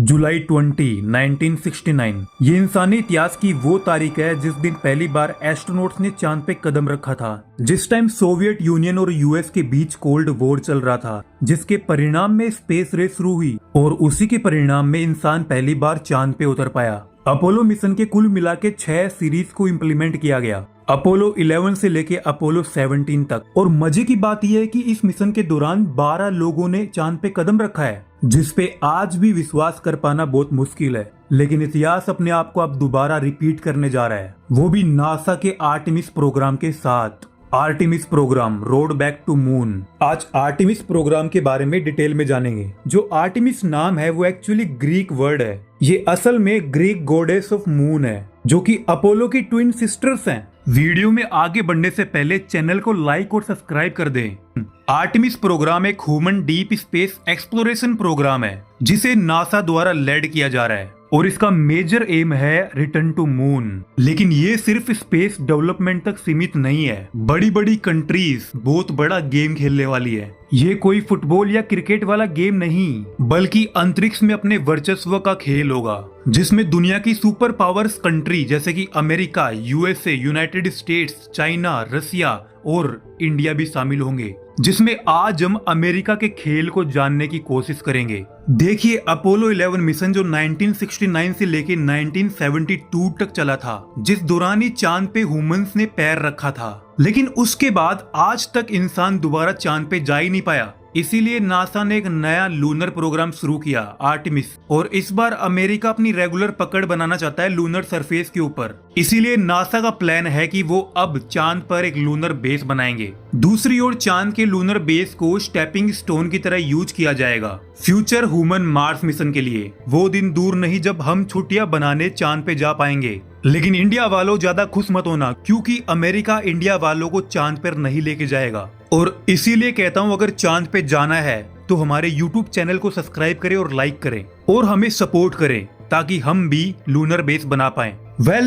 जुलाई 20, 1969। ये इंसानी इतिहास की वो तारीख है जिस दिन पहली बार एस्ट्रोनॉट्स ने चांद पे कदम रखा था। जिस टाइम सोवियत यूनियन और यूएस के बीच कोल्ड वॉर चल रहा था, जिसके परिणाम में स्पेस रेस शुरू हुई और उसी के परिणाम में इंसान पहली बार चांद पे उतर पाया। अपोलो मिशन के कुल मिला के 6 सीरीज को इम्प्लीमेंट किया गया, अपोलो 11 से लेके अपोलो 17 तक। और मजे की बात यह है कि इस मिशन के दौरान 12 लोगों ने चांद पे कदम रखा है, जिस पे आज भी विश्वास कर पाना बहुत मुश्किल है। लेकिन इतिहास अपने आप को अब दोबारा रिपीट करने जा रहा है, वो भी नासा के आर्टेमिस प्रोग्राम के साथ। Artemis programme, road back to moon. आज आर्टेमिस प्रोग्राम के बारे में डिटेल में जानेंगे। जो आर्टेमिस नाम है वो एक्चुअली ग्रीक वर्ड है। ये असल में ग्रीक गॉडेस ऑफ मून है, जो कि अपोलो की ट्विन सिस्टर्स हैं। वीडियो में आगे बढ़ने से पहले चैनल को लाइक और सब्सक्राइब कर दें। आर्टेमिस प्रोग्राम एक human deep space exploration programme है, जिसे नासा द्वारा लेड किया जा रहा है और इसका मेजर एम है रिटर्न टू मून। लेकिन ये सिर्फ स्पेस डेवलपमेंट तक सीमित नहीं है। बड़ी बड़ी कंट्रीज बहुत बड़ा गेम खेलने वाली है। ये कोई फुटबॉल या क्रिकेट वाला गेम नहीं, बल्कि अंतरिक्ष में अपने वर्चस्व का खेल होगा, जिसमें दुनिया की सुपर पावर्स कंट्री जैसे कि America, USA, United States, China, Russia और इंडिया भी शामिल होंगे। जिसमें आज हम अमेरिका के खेल को जानने की कोशिश करेंगे। देखिए, अपोलो 11 मिशन जो 1969 से लेके 1972 तक चला था, जिस दौरान ही चांद पे ह्यूमंस ने पैर रखा था। लेकिन उसके बाद आज तक इंसान दोबारा चांद पे जा ही नहीं पाया। इसीलिए नासा ने एक नया लूनर प्रोग्राम शुरू किया, आर्टेमिस। और इस बार अमेरिका अपनी रेगुलर पकड़ बनाना चाहता है लूनर सरफेस के ऊपर। इसीलिए नासा का प्लान है कि वो अब चांद पर एक लूनर बेस बनाएंगे। दूसरी ओर चांद के लूनर बेस को स्टेपिंग स्टोन की तरह यूज किया जाएगा फ्यूचर ह्यूमन मार्स मिशन के लिए। वो दिन दूर नहीं जब हम छुट्टियां बनाने चांद पे जा पाएंगे। लेकिन इंडिया वालों ज्यादा खुश मत होना, क्योंकि अमेरिका इंडिया वालों को चांद पर नहीं लेके जाएगा। और इसीलिए कहता हूँ, अगर चांद पे जाना है तो हमारे YouTube चैनल को सब्सक्राइब करें और लाइक करें और हमें सपोर्ट करें, ताकि हम भी लूनर बेस बना पाएं।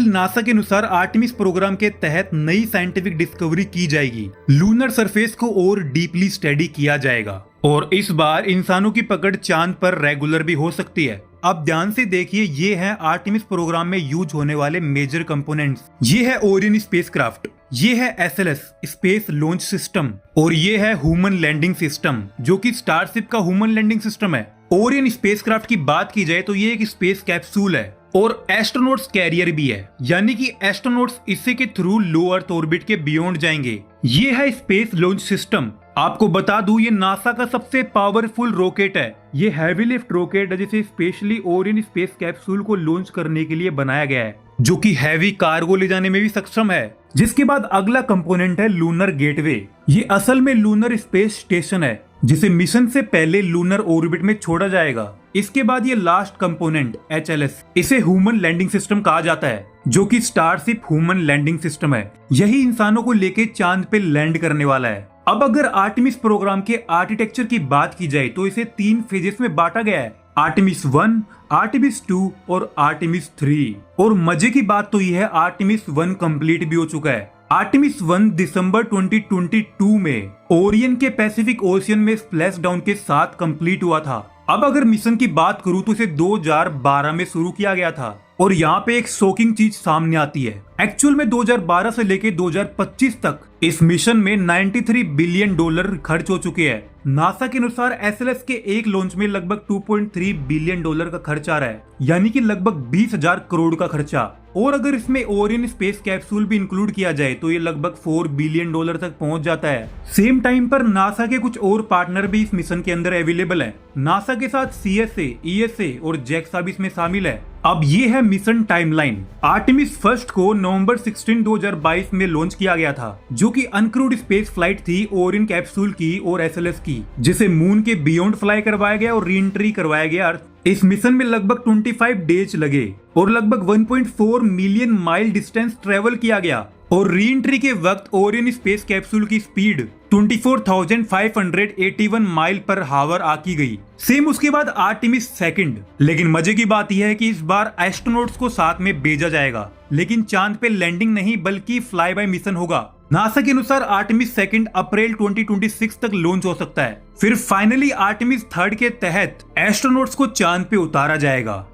नासा के अनुसार आर्टेमिस प्रोग्राम के तहत नई साइंटिफिक डिस्कवरी की जाएगी। लूनर सरफेस को और डीपली स्टडी किया जाएगा और इस बार इंसानों की पकड़ चांद पर रेगुलर भी हो सकती है। अब ध्यान से देखिए, ये है आर्टेमिस प्रोग्राम में यूज होने वाले मेजर कंपोनेंट्स। ये है ओरियन स्पेसक्राफ्ट, ये है एसएलएस स्पेस लॉन्च सिस्टम, और ये है ह्यूमन लैंडिंग सिस्टम, जो कि स्टारशिप का ह्यूमन लैंडिंग सिस्टम है। ओरियन स्पेसक्राफ्ट की बात की जाए तो ये एक स्पेस कैप्सूल है और एस्ट्रोनॉट्स कैरियर भी है, यानी कि एस्ट्रोनॉट्स इसी के थ्रू लो अर्थ ऑर्बिट के बियॉन्ड जाएंगे। ये है स्पेस लॉन्च सिस्टम। आपको बता दूं, ये नासा का सबसे पावरफुल रॉकेट है। ये हैवी लिफ्ट रॉकेट है, जिसे स्पेशली ओरियन स्पेस कैप्सूल को लॉन्च करने के लिए बनाया गया है, जो कि हैवी कार्गो ले जाने में भी सक्षम है। जिसके बाद अगला कंपोनेंट है लूनर गेटवे। ये असल में लूनर स्पेस स्टेशन है, जिसे मिशन से पहले लूनर ऑर्बिट में छोड़ा जाएगा। इसके बाद ये लास्ट कंपोनेंट एचएलएस, इसे ह्यूमन लैंडिंग सिस्टम कहा जाता है, जो कि स्टारशिप ह्यूमन लैंडिंग सिस्टम है। यही इंसानों को लेके चांद पे लैंड करने वाला है। अब अगर आर्टेमिस प्रोग्राम के आर्किटेक्चर की बात की जाए तो इसे 3 फेजेस में बांटा गया है, आर्टेमिस 1, आर्टेमिस 2 और आर्टेमिस 3। और मजे की बात तो यह है, आर्टेमिस 1 कंप्लीट भी हो चुका है। आर्टेमिस 1 दिसंबर 2022 में ओरियन के पैसिफिक ओशियन में स्प्लैश डाउन के साथ कंप्लीट हुआ था। अब अगर मिशन की बात करूं तो इसे 2012 में शुरू किया गया था। और यहाँ पे एक शॉकिंग चीज सामने आती है। एक्चुअल में 2012 से लेके 2025 तक इस मिशन में $93 बिलियन खर्च हो चुके हैं। नासा के अनुसार एसएलएस के एक लॉन्च में लगभग $2.3 बिलियन का खर्च आ रहा है, यानी कि लगभग 20,000 करोड़ का खर्चा। और अगर इसमें ओरियन स्पेस कैप्सूल भी इंक्लूड किया जाए तो ये लगभग $4 बिलियन तक पहुंच जाता है। सेम टाइम पर नासा के कुछ और पार्टनर भी इस मिशन के अंदर अवेलेबल है। नासा के साथ सीएसए, ईएसए और जैक्सा भी इसमें शामिल है। अब ये है मिशन टाइमलाइन। आर्टेमिस फर्स्ट को नवंबर 16, 2022 में लॉन्च किया गया था, जो कि अनक्रूड स्पेस फ्लाइट थी ओरियन कैप्सूल की और एसएलएस की, जिसे मून के बियॉन्ड फ्लाई करवाया गया और री एंट्री करवाया गया अर्थ। इस मिशन में लगभग 25 डेज लगे और लगभग 1.4 मिलियन माइल डिस्टेंस ट्रेवल किया गया। और री एंट्री के वक्त ओरियन स्पेस कैप्सूल की स्पीड 24,581 माइल पर हावर आकी गई। सेम उसके बाद आर्टेमिस सेकंड। लेकिन मजे की बात यह है कि इस बार एस्ट्रोनॉट्स को साथ में भेजा जाएगा, लेकिन चांद पे लैंडिंग नहीं बल्कि फ्लाई बाय मिशन होगा। नासा के अनुसार आर्टेमिस सेकंड अप्रैल 2026 तक लॉन्च हो सकता है। फिर फाइनली आर्टेमिस थर्ड के तहत एस्ट्रोनॉट्स को चांद पे उतारा जाएगा।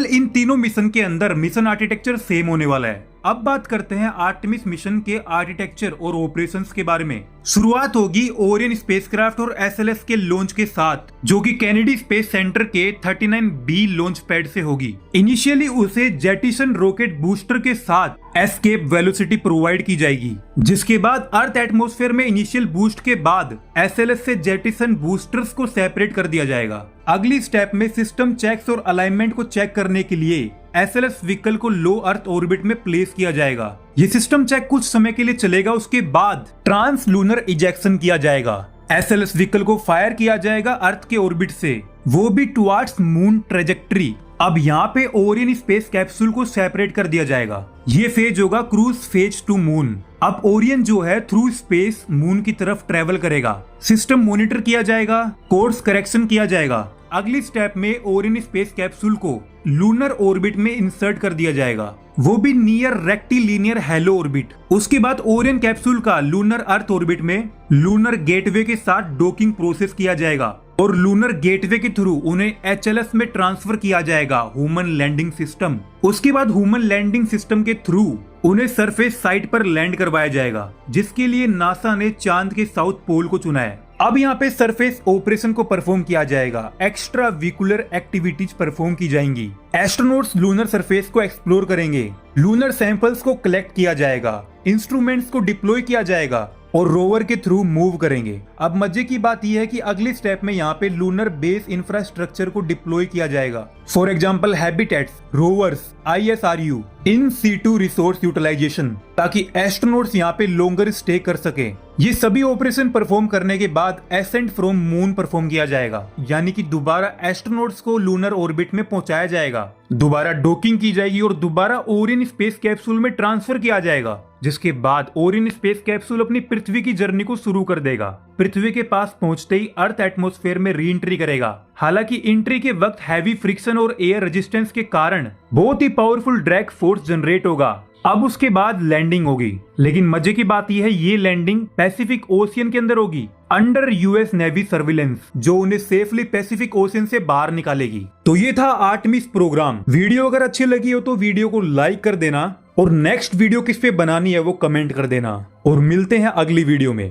इन तीनों मिशन के अंदर मिशन आर्किटेक्चर सेम होने वाला है। अब बात करते हैं आर्टेमिस मिशन के आर्किटेक्चर और ऑपरेशंस के बारे में। शुरुआत होगी ओरियन स्पेसक्राफ्ट और एसएलएस के लॉन्च के साथ, जो कि केनेडी स्पेस सेंटर के 39B लॉन्च पैड से होगी। इनिशियली उसे जेटिसन रॉकेट बूस्टर के साथ एस्केप वेलोसिटी प्रोवाइड की जाएगी, जिसके बाद अर्थ एटमॉस्फेयर में इनिशियल बूस्ट के बाद एसएलएस से जेटिसन बूस्टर्स को सेपरेट कर दिया जाएगा। अगली स्टेप में सिस्टम चेक्स और अलाइनमेंट को चेक करने के लिए एसएलएस व्हीकल को लो अर्थ ऑर्बिट में प्लेस किया जाएगा। ये सिस्टम चेक कुछ समय के लिए चलेगा, उसके बाद ट्रांस लूनर इजेक्शन किया जाएगा। एसएलएस व्हीकल को फायर किया जाएगा अर्थ के ऑर्बिट से, वो भी टुवर्ड्स मून ट्रेजेक्ट्री। अब यहाँ पे ओरियन स्पेस कैप्सूल को सेपरेट कर दिया जाएगा। ये फेज होगा क्रूज फेज टू मून। अब ओरियन जो है थ्रू स्पेस मून की तरफ ट्रेवल करेगा। सिस्टम मॉनिटर किया जाएगा, कोर्स करेक्शन किया जाएगा। अगली स्टेप में ओरियन स्पेस कैप्सूल को लूनर ऑर्बिट में इंसर्ट कर दिया जाएगा, वो भी नियर रेक्टिलिनियर हेलो ऑर्बिट। उसके बाद ओरियन कैप्सूल का लूनर अर्थ ऑर्बिट में लूनर गेटवे के साथ डॉकिंग प्रोसेस किया जाएगा और लूनर गेटवे के थ्रू उन्हें एचएलएस में ट्रांसफर किया जाएगा, ह्यूमन लैंडिंग सिस्टम। उसके बाद ह्यूमन लैंडिंग सिस्टम के थ्रू उन्हें सरफेस साइट पर लैंड करवाया जाएगा, जिसके लिए नासा ने चांद के साउथ पोल को चुना है। अब यहाँ पे सरफेस ऑपरेशन को परफॉर्म किया जाएगा, एक्स्ट्रा व्हीकुलर एक्टिविटीज परफॉर्म की जाएंगी। एस्ट्रोनॉट्स लूनर सरफेस को एक्सप्लोर करेंगे, लूनर सैंपल्स को कलेक्ट किया जाएगा, इंस्ट्रूमेंट्स को डिप्लॉय किया जाएगा और रोवर के थ्रू मूव करेंगे। अब मजे की बात यह है कि अगली स्टेप में यहाँ पे लूनर बेस इंफ्रास्ट्रक्चर को डिप्लॉय किया जाएगा। For example habitats, rovers, ISRU, in situ resource utilisation, ताकि एस्ट्रोनॉट्स यहाँ पे लॉन्गर स्टे कर सके। ये सभी ऑपरेशन परफॉर्म करने के बाद एसेंट फ्रॉम मून परफॉर्म किया जाएगा, यानी कि दोबारा एस्ट्रोनॉट्स को लूनर ऑर्बिट में पहुंचाया जाएगा, दोबारा डॉकिंग की जाएगी और दोबारा ओरियन स्पेस कैप्सूल में ट्रांसफर किया जाएगा, जिसके बाद ओरियन स्पेस कैप्सूल अपनी पृथ्वी की जर्नी को शुरू कर देगा। पृथ्वी के पास पहुंचते ही अर्थ एटमॉस्फेयर में री एंट्री करेगा। हालांकि एंट्री के वक्त हैवी फ्रिक्शन और एयर रेजिस्टेंस के कारण बहुत ही पावरफुल ड्रैग फोर्स जनरेट होगा। अब उसके बाद लैंडिंग होगी, लेकिन मजे की बात यह है ये लैंडिंग पैसिफिक ओशियन के अंदर होगी, अंडर यूएस नेवी सर्विलेंस, जो उन्हें सेफली पैसिफिक ओशियन से बाहर निकालेगी। तो ये था आर्टेमिस प्रोग्राम। वीडियो अगर अच्छी लगी हो तो वीडियो को लाइक कर देना और नेक्स्ट वीडियो किस पे बनानी है वो कमेंट कर देना और मिलते हैं अगली वीडियो में।